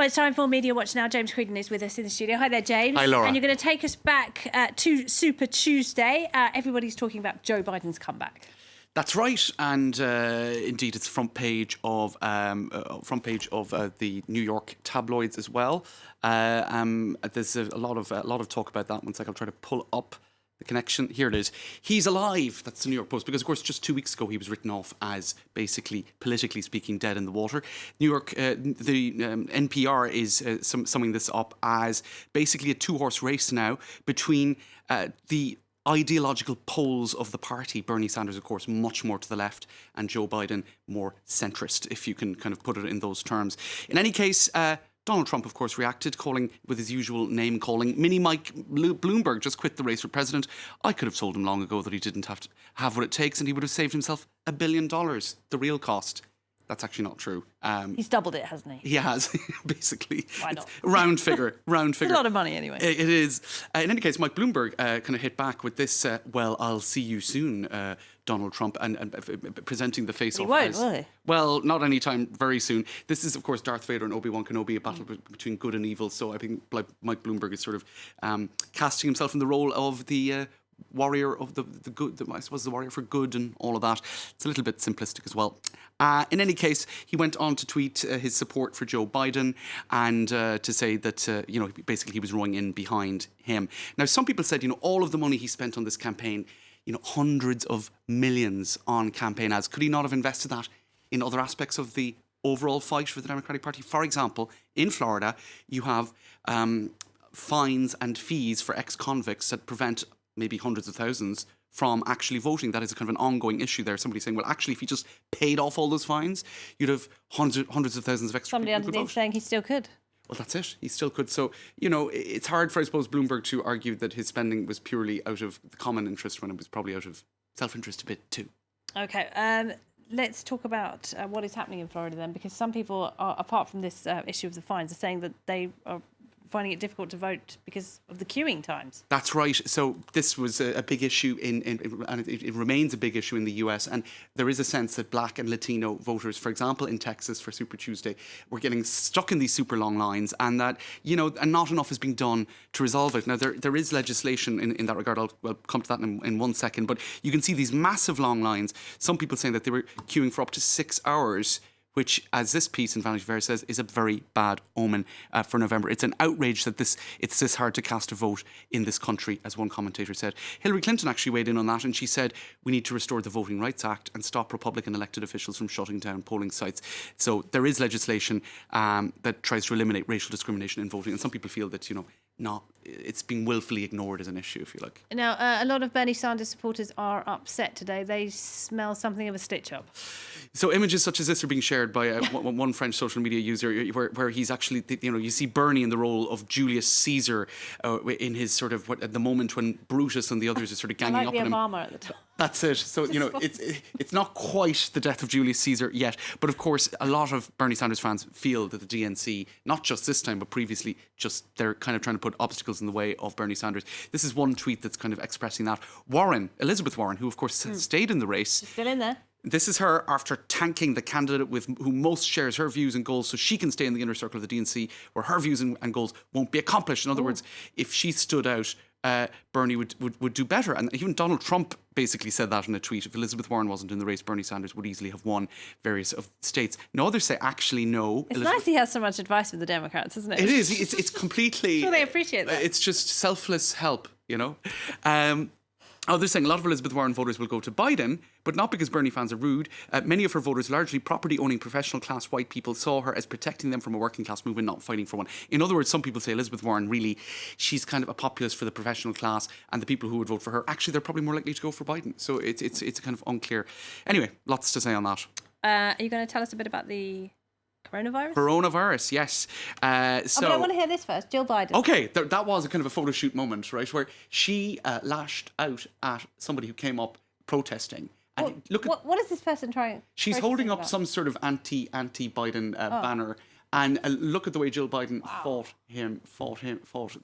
Well, it's time for Media Watch now. James Creedon is with us in the studio. Hi there, James. Hi, Laura. And you're going to take us back to Super Tuesday. Everybody's talking about Joe Biden's comeback. That's right, and indeed, it's front page of the New York tabloids as well. There's a lot of talk about that. One sec, I'll try to pull up the connection. Here it is. He's alive. That's the New York Post, because of course just 2 weeks ago he was written off as basically, politically speaking, dead in the water. New York, the NPR is summing this up as basically a two-horse race now between the ideological poles of the party. Bernie Sanders, of course, much more to the left, and Joe Biden more centrist, if you can kind of put it in those terms. In any case, Donald Trump, of course, reacted, calling with his usual name-calling. Mini Mike Bloomberg just quit the race for president. I could have told him long ago that he didn't have to have what it takes, and he would have saved himself $1 billion, the real cost. That's actually not true. He's doubled it, hasn't he? He has, basically. Why not? Round figure. It's a lot of money, anyway. It is. In any case, Mike Bloomberg kind of hit back with this, well, I'll see you soon, Donald Trump, and presenting the face-off. He won't, will he? Well, not anytime very soon. This is, of course, Darth Vader and Obi-Wan Kenobi, a battle between good and evil. So I think Mike Bloomberg is sort of casting himself in the role of the warrior of the good, I suppose the warrior for good and all of that. It's a little bit simplistic as well. In any case, he went on to tweet his support for Joe Biden and to say that, basically he was rowing in behind him. Now, some people said, all of the money he spent on this campaign, hundreds of millions on campaign ads, could he not have invested that in other aspects of the overall fight for the Democratic Party? For example, in Florida, you have fines and fees for ex-convicts that prevent maybe hundreds of thousands from actually voting. That is a kind of an ongoing issue there. Somebody saying, well, actually, if you just paid off all those fines, you'd have hundreds of thousands of extra Somebody people underneath saying he still could. Well, that's it. He still could. So, it's hard for, I suppose, Bloomberg to argue that his spending was purely out of the common interest when it was probably out of self-interest a bit too. Okay, let's talk about what is happening in Florida then, because some people, apart from this issue of the fines, are saying that they are finding it difficult to vote because of the queuing times. That's right. So this was a big issue and it remains a big issue in the US. And there is a sense that Black and Latino voters, for example, in Texas for Super Tuesday, were getting stuck in these super long lines, and that, and not enough is being done to resolve it. Now, there is legislation in that regard. I'll come to that in 1 second. But you can see these massive long lines. Some people saying that they were queuing for up to 6 hours, which, as this piece in Vanity Fair says, is a very bad omen for November. It's an outrage that it's this hard to cast a vote in this country, as one commentator said. Hillary Clinton actually weighed in on that, and she said we need to restore the Voting Rights Act and stop Republican elected officials from shutting down polling sites. So there is legislation that tries to eliminate racial discrimination in voting, and some people feel that, it's being willfully ignored as an issue, if you like. Now, a lot of Bernie Sanders supporters are upset today. They smell something of a stitch-up. So images such as this are being shared by one French social media user, where he's actually, you see Bernie in the role of Julius Caesar in his sort of, at the moment when Brutus and the others are sort of ganging up on him. Obama at the top. That's it. So, it's not quite the death of Julius Caesar yet. But of course, a lot of Bernie Sanders fans feel that the DNC, not just this time, but previously, they're kind of trying to put obstacles in the way of Bernie Sanders. This is one tweet that's kind of expressing that. Elizabeth Warren, who of course stayed in the race. Still in there. This is her after tanking the candidate who most shares her views and goals, so she can stay in the inner circle of the DNC, where her views and goals won't be accomplished. In other words, if she stood out, Bernie would do better. And even Donald Trump basically said that in a tweet. If Elizabeth Warren wasn't in the race, Bernie Sanders would easily have won various of states. Now others say, actually, no. It's nice he has so much advice for the Democrats, isn't it? It is. It's completely... Sure, they appreciate that. It's just selfless help, Others saying a lot of Elizabeth Warren voters will go to Biden, but not because Bernie fans are rude. Many of her voters, largely property-owning professional class white people, saw her as protecting them from a working class movement, not fighting for one. In other words, some people say Elizabeth Warren, really, she's kind of a populist for the professional class, and the people who would vote for her, actually, they're probably more likely to go for Biden. So it's kind of unclear. Anyway, lots to say on that. Are you going to tell us a bit about the coronavirus? Coronavirus, yes. But I want to hear this first. Jill Biden. Okay, that was a kind of a photo shoot moment, right, where she lashed out at somebody who came up protesting. And what is this person trying? She's holding up some sort of anti-Biden banner, And look at the way Jill Biden fought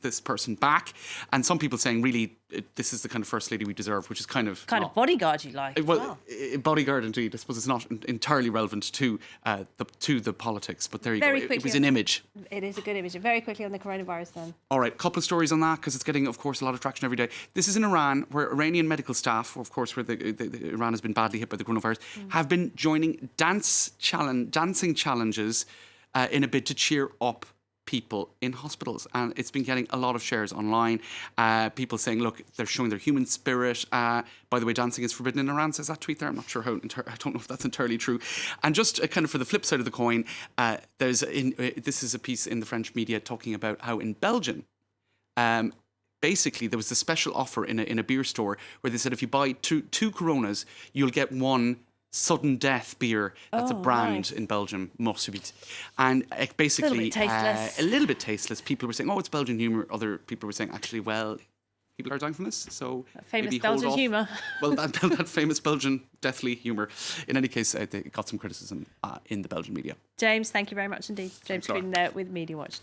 this person back. And some people saying, really, this is the kind of first lady we deserve, which is kind of bodyguard you like. Well, bodyguard indeed. I suppose it's not entirely relevant to the politics, but there you go. It was an image. It is a good image. Very quickly on the coronavirus then. All right, couple of stories on that because it's getting, of course, a lot of traction every day. This is in Iran, where Iranian medical staff, of course, where Iran has been badly hit by the coronavirus, have been joining dancing challenges in a bid to cheer up people in hospitals, and it's been getting a lot of shares online. People saying, look, they're showing their human spirit. By the way, dancing is forbidden in Iran, says that tweet there. I'm not sure I don't know if that's entirely true. And just kind of for the flip side of the coin, this is a piece in the French media talking about how in Belgium, basically there was a special offer in a beer store where they said if you buy two Coronas, you'll get one sudden death beer. That's a brand in Belgium, Mossubit. And basically a little bit tasteless. People were saying, oh, it's Belgian humour. Other people were saying, actually, well, people are dying from this, so famous maybe Belgian humour. Well, that famous Belgian deathly humour. In any case, they got some criticism in the Belgian media. James, thank you very much indeed. James Green there with Media Watch.